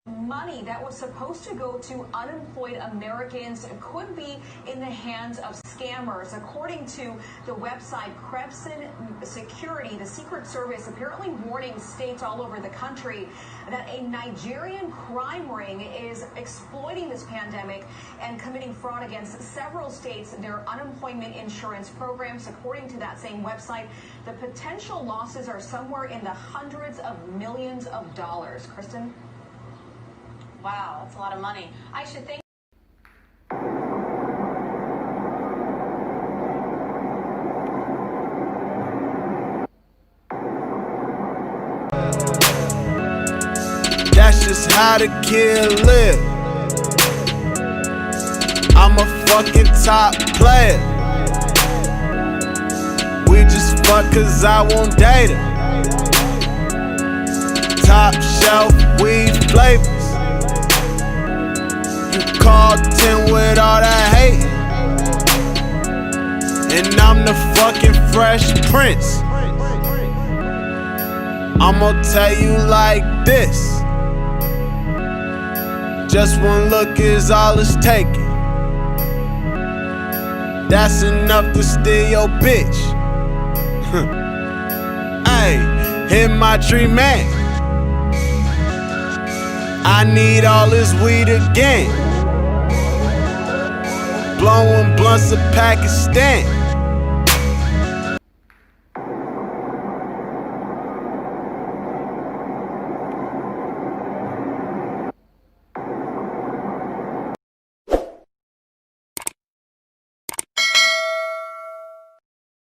Money that was supposed to go to unemployed Americans could be in the hands of scammers. According to the website Crescent Security, the Secret Service apparently warning states all over the country that a Nigerian crime ring is exploiting this pandemic and committing fraud against several states, their unemployment insurance programs. According to that same website, the potential losses are somewhere in the hundreds of millions of dollars. Kristen? Wow, that's a lot of money. I should think. That's just how the kid live. I'm a fucking top player. We just fuck cause I won't date her. Top shelf weed flavors. You called 10 with all that hate, and I'm the fucking Fresh Prince. I'ma tell you like this. Just one look is all it's taking. That's enough to steal your bitch. Hey, hit my tree man. I need all this weed again. Blowing blunts of Pakistan.